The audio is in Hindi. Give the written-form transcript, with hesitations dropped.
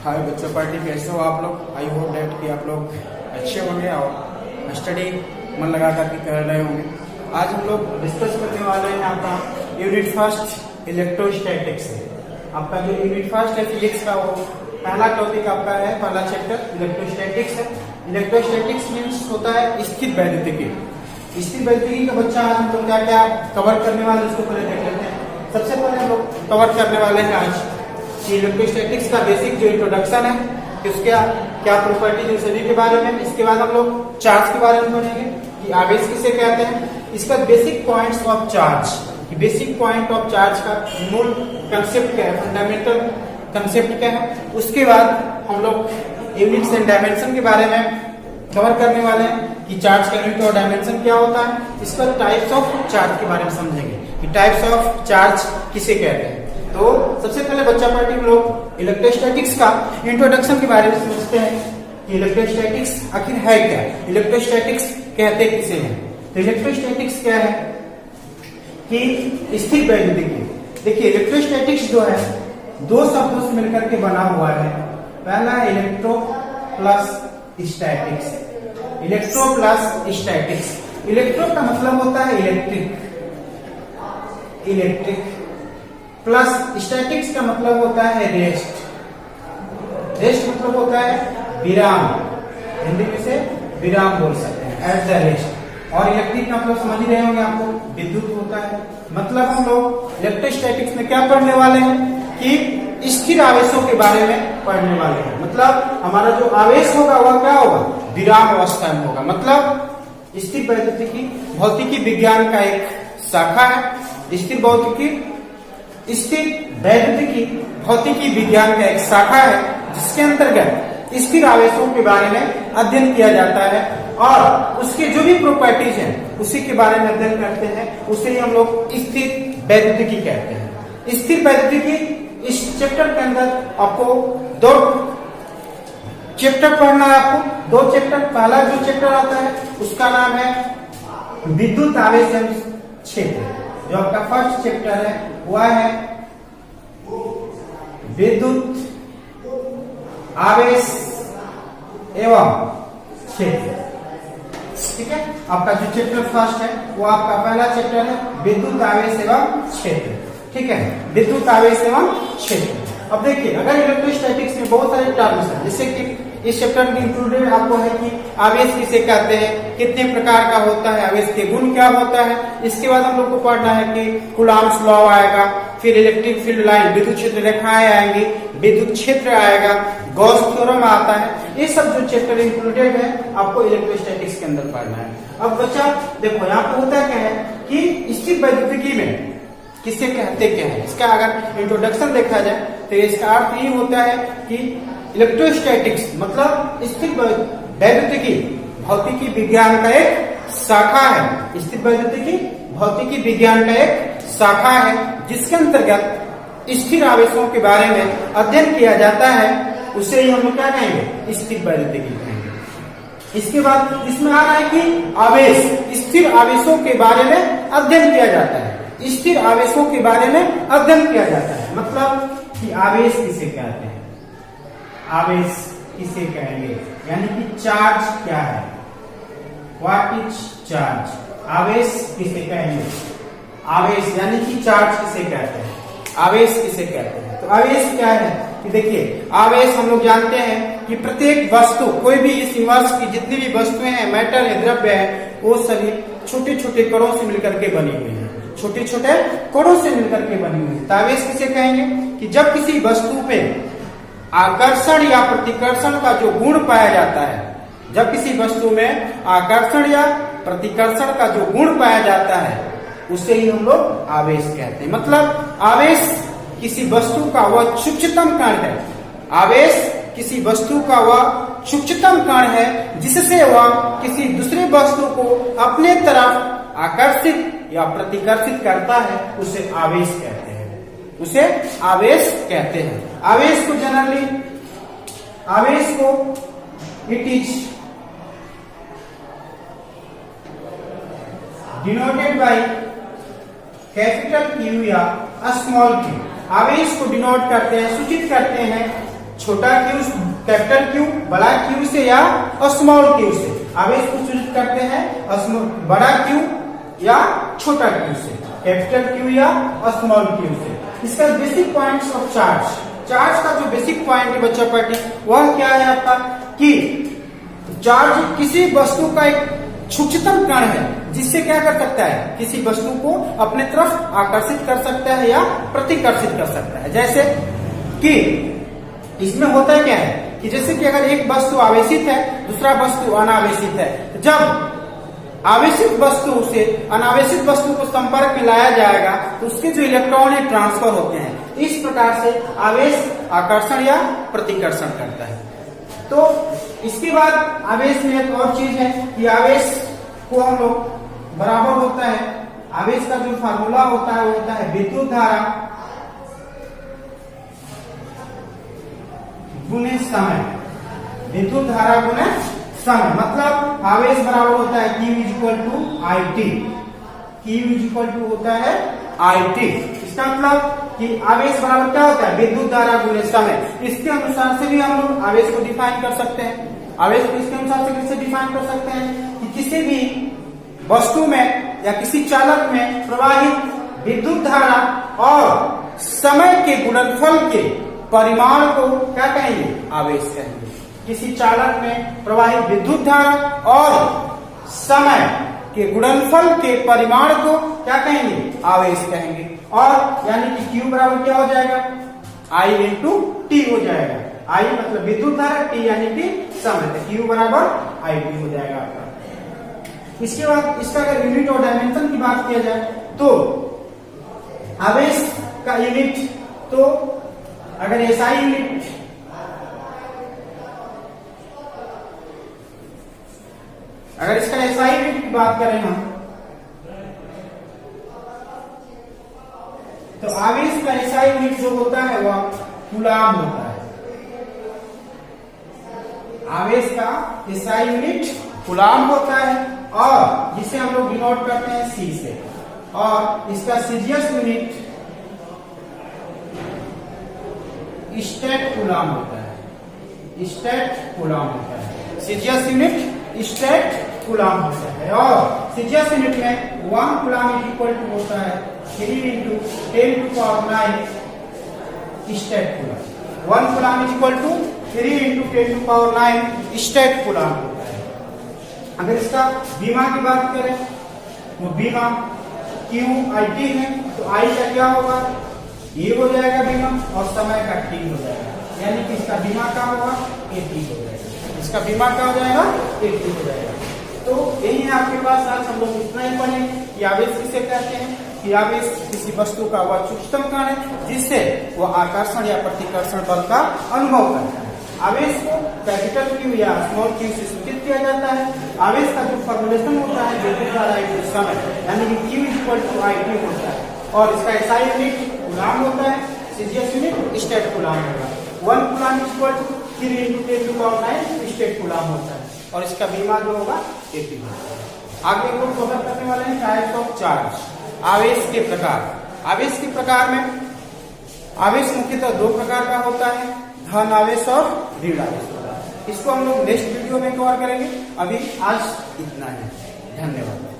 हाय बच्चों पार्टी, कैसे हो आप लोग। आई होप डेट कि आप लोग अच्छे होंगे और स्टडी मन लगा करके कर रहे होंगे। आज हम लोग डिस्कस करने वाले हैं आपका यूनिट फर्स्ट इलेक्ट्रोस्टैटिक्स है। आपका जो यूनिट फर्स्ट है फिजिक्स का, वो पहला टॉपिक आपका है, पहला चैप्टर इलेक्ट्रोस्टैटिक्स है। इलेक्ट्रोस्टैटिक्स मीन्स होता है स्थिर वैद्युतिकी। स्थिर वैद्युतिकी का बच्चा आज हम लोग क्या क्या कवर करने वाले उसको पहले देख लेते हैं। सबसे पहले हम लोग कवर करने वाले हैं आज इलेक्ट्रोस्टैटिक्स का बेसिक जो इंट्रोडक्शन है, उसके क्या प्रॉपर्टी सभी के बारे में। इसके बाद हम लोग चार्ज के बारे में पढ़ेंगे कि आवेश किसे कहते हैं। इसका basic points of charge, basic point of charge का मूल कंसेप्ट क्या है, फंडामेंटल कंसेप्ट क्या है। उसके बाद हम लोग यूनिट्स एंड डायमेंशन के बारे में कवर करने वाले हैं कि चार्ज का यूनिट और डायमेंशन क्या होता है। इसका टाइप्स ऑफ चार्ज के बारे में समझेंगे कि टाइप्स ऑफ चार्ज किसे कहते हैं। तो सबसे पहले बच्चा पार्टी में लोग इलेक्ट्रोस्टैटिक्स का इंट्रोडक्शन के बारे में समझते हैं कि इलेक्ट्रोस्टैटिक्स आखिर है क्या, इलेक्ट्रोस्टैटिक्स कहते किसे हैं। तो इलेक्ट्रोस्टैटिक्स क्या है कि स्थिर वैद्युतिकी। देखिए इलेक्ट्रोस्टैटिक्स जो है दो शब्दों से मिलकर के बना हुआ है। पहला electro plus statics. Electro plus statics. Electro का मतलब होता है इलेक्ट्रिक, प्लस स्टैटिक्स का मतलब होता है रेस्ट। रेस्ट मतलब होता है विराम, हिंदी में से विराम बोल सकते हैं, एट द रेस्ट। और इलेक्ट्रिक का मतलब समझ ही रहे होंगे आपको, विद्युत होता है। मतलब हम लोग इलेक्ट्रोस्टैटिक्स में क्या पढ़ने वाले हैं कि स्थिर आवेशों के बारे में पढ़ने वाले हैं। मतलब हमारा जो आवेश होगा वह क्या होगा, विराम अवस्था में होगा। मतलब स्थिर वैद्युतिकी भौतिकी विज्ञान का एक शाखा है। स्थिर वैद्युतिकी भौतिकी विज्ञान का एक शाखा है, जिसके अंतर्गत स्थिर आवेशों के बारे में अध्ययन किया जाता है और उसके जो भी प्रॉपर्टीज हैं उसी के बारे में अध्ययन करते हैं। उसे ही हम लोग स्थिर वैद्युतिकी कहते हैं। स्थिर वैद्युतिकी इस चैप्टर के अंदर आपको दो चैप्टर पढ़ना है। आपको दो चैप्टर, पहला जो चैप्टर आता है उसका नाम है विद्युत आवेश क्षेत्र। जो आपका फर्स्ट चैप्टर है वह है विद्युत आवेश एवं क्षेत्र। ठीक है, आपका जो चैप्टर फर्स्ट है वो आपका पहला चैप्टर है विद्युत आवेश एवं क्षेत्र। ठीक है, विद्युत आवेश एवं क्षेत्र। अब देखिए, अगर इलेक्ट्रोस्टैटिक्स में बहुत सारे टर्म्स हैं, जैसे कि इस चैप्टर में इंक्लूडेड आपको है कि आवेश किसे कहते हैं, कितने प्रकार का होता है, आवेश के गुण क्या होता है। इसके बाद हम लोग को पढ़ना है कि कूलॉम्स लॉ आएगा, फिर इलेक्ट्रिक फील्ड लाइन, विद्युत क्षेत्र रेखाएं आएंगी, विद्युत क्षेत्र आएगा, गॉस थ्योरम आता है। ये सब जो चैप्टर इंक्लूडेड है आपको इलेक्ट्रोस्टैटिक्स के अंदर पढ़ना है। अब बच्चा देखो, यहाँ पे होता क्या है कि स्थिर वैद्युतिकी में किसे कहते क्या है। इसका अगर इंट्रोडक्शन देखा जाए तो इसका अर्थ ये होता है कि इलेक्ट्रोस्टैटिक्स मतलब स्थिर वैद्युतिकी भौतिकी विज्ञान का एक शाखा है। स्थिर वैद्युतिकी भौतिकी विज्ञान का एक शाखा है, जिसके अंतर्गत स्थिर आवेशों के बारे में अध्ययन किया जाता है। उसे ही हम लोग क्या कहेंगे, स्थिर वैद्युतिकी कहेंगे। इसके बाद इसमें आ रहा है कि आवेश, स्थिर आवेशों के बारे में अध्ययन किया जाता है। स्थिर आवेशों के बारे में अध्ययन किया जाता है, मतलब कि आवेश किसे कहते हैं, आवेश किसे कहेंगे, यानी कि चार्ज क्या है, व्हाट इज चार्ज। आवेश किसे कहेंगे, आवेश यानी कि चार्ज किसे कहते हैं, आवेश किसे कहते हैं। तो आवेश क्या है कि देखिए, आवेश हम लोग जानते हैं कि प्रत्येक वस्तु, कोई भी इस यूनिवर्स की जितनी भी वस्तुएं हैं, मैटर है, द्रव्य है, वो सभी छोटे छोटे कणों से मिलकर के बनी हुई है, छोटे छोटे कणों से मिलकर के बनी हुई है। तो आवेश किसे कहेंगे कि जब किसी वस्तु पे आकर्षण या प्रतिकर्षण का जो गुण पाया जाता है, जब किसी वस्तु में आकर्षण या प्रतिकर्षण का जो गुण पाया जाता है, उसे ही हम लोग आवेश कहते हैं। मतलब आवेश किसी वस्तु का वह सूक्ष्मतम कण है। आवेश किसी वस्तु का वह सूक्ष्मतम कण है जिससे वह किसी दूसरे वस्तु को अपने तरफ आकर्षित या प्रतिकर्षित करता है, उसे आवेश कहते हैं, उसे आवेश कहते हैं। आवेश को जनरली, आवेश को it is denoted by capital Q या स्मॉल क्यू। आवेश को डिनोट करते हैं, सूचित करते हैं छोटा क्यू, कैपिटल क्यू, बड़ा क्यू से या स्मॉल क्यू से आवेश को सूचित करते हैं, बड़ा क्यू या छोटा क्यू से, कैपिटल क्यू या स्मॉल क्यू से। इसका basic points of charge, charge का जो बेसिक पॉइंट है बच्चा पार्टी वह क्या है आपका कि चार्ज किसी वस्तु का एक सूक्ष्मतम कण है जिससे क्या कर सकता है, किसी वस्तु को अपने तरफ आकर्षित कर सकता है या प्रतिकर्षित कर सकता है। जैसे कि इसमें होता है क्या है कि जैसे कि अगर एक वस्तु आवेशित है, दूसरा वस्तु अनावेशित है, तो जब आवेशित वस्तु से अनावेशित वस्तु को संपर्क में लाया जाएगा तो उसके जो इलेक्ट्रॉन है ट्रांसफर होते हैं। इस प्रकार से आवेश आकर्षण या प्रतिकर्षण करता है। तो इसके बाद आवेश में एक और चीज है कि आवेश को हम लोग बराबर होता है, आवेश का जो फार्मूला होता है वो होता है विद्युत धारा गुने समय, विद्युत धारा गुने समय। मतलब आवेश बराबर होता है Q equal to I T, Q equal to होता है आई टी। इसका मतलब कि आवेश बराबर क्या होता है, विद्युत धारा गुने समय। इसके अनुसार से भी हम लोग आवेश को डिफाइन कर सकते हैं। आवेश को इसके अनुसार से कैसे डिफाइन कर सकते हैं कि किसी भी वस्तु में या किसी चालक में प्रवाहित विद्युत धारा और समय के गुणनफल के परिमाण को क्या कहेंगे, आवेश कहेंगे। किसी चालक में प्रवाहित विद्युत धारा और समय के गुणनफल के परिमाण को क्या कहेंगे, आवेश कहेंगे। और यानी कि Q बराबर क्या हो जाएगा, I इंटू टी हो जाएगा। I मतलब विद्युत धारा, T यानी कि समय, तो Q बराबर IT हो जाएगा आपका। इसके बाद इसका अगर यूनिट और डायमेंशन की बात किया जाए तो आवेश का यूनिट, तो अगर SI यूनिट, अगर इसका SI यूनिट की बात करें हम, तो आवेश का SI यूनिट जो होता है वह कूलाम होता है। आवेश का SI यूनिट कूलाम होता है और जिसे हम लोग डिनोट करते हैं C से। और इसका सीजीएस यूनिट स्टेट कूलाम होता है, स्टेट कूलाम होता है। सीजीएस यूनिट स्टेट कूलाम होता है। और सीजीएस यूनिट में 1 कूलाम इक्वल टू होता है 3 into 10 to power 9 stat coulomb. 1 coulomb equal to 3 into 10 to power 9 stat coulomb होता है। अगर इसका बीमा की बात करें तो बीमा QIT है, तो I का क्या होगा, ये हो जाएगा बीमा और समय का T हो जाएगा। यानी कि इसका बीमा क्या होगा, AT हो जाएगा। इसका बीमा क्या हो जाएगा, AT हो जाएगा। तो यही है आपके पास। आज हम लोग इतना ही पढ़े कि आवेश किसे कहते हैं, कि आवेश किसी वस्तु का वह सूक्ष्मतम कण है जिससे वह आकर्षण या प्रतिकर्षण बल का अनुभव करता है। आवेश को कैपिटल Q या स्मॉल q से सूचित किया जाता है। आवेश का जो फॉर्मुलेशन होता है विद्युत धारा इंटू समय, यानी कि Q equal to I T होता है। और इसका SI यूनिट कूलाम होता है, सीजीएस यूनिट स्टेट कूलाम होगा। 1 coulomb equal to 3 into 10 to power 9 stat coulomb होता है। और इसका बीमा जो होगा AP होता है। आगे लोग कवर करने वाले हैं टाइप्स ऑफ चार्ज, आवेश के प्रकार। आवेश के प्रकार में आवेश मुख्यतः 2 प्रकार का होता है, धन आवेश और ऋण आवेश। इसको हम लोग नेक्स्ट वीडियो में कवर करेंगे। अभी आज इतना ही, धन्यवाद।